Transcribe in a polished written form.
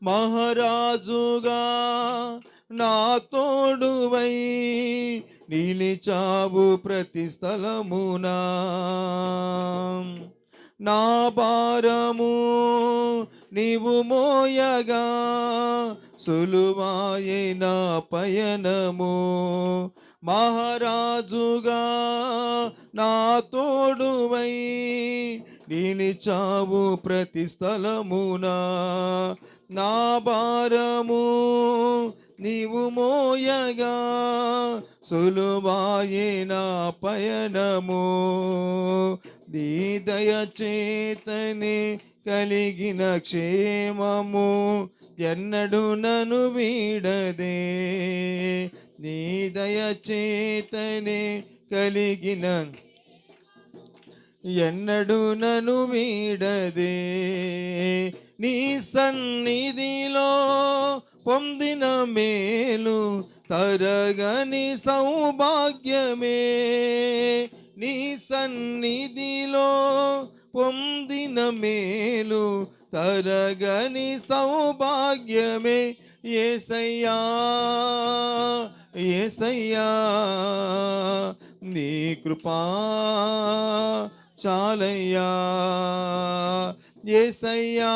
మహారాజుగా నా తోడువై నిలిచావు ప్రతి స్థలమునా. నా భారము నీవు మోయగా సులువాయే నా పయనము. మహారాజుగా నా తోడువై నిలిచావు ప్రతి స్థలమునా. నా భారము నీవు మోయగా సులువాయే నా పయనము. నీ దయ చేతనే కలిగిన క్షేమము ఎన్నడు నన్ను వీడదే. నీ దయ చేతనే కలిగిన ఎన్నడు నన్ను వీడదే. నీ సన్నిధిలో పొందిన మేలు తరగని సౌభాగ్యమే. నీ సన్నిధిలో పొందిన మేలు తరగని సౌభాగ్యమే. యేసయ్యా యేసయ్యా నీ కృపా చాలయ్యా. యేసయ్యా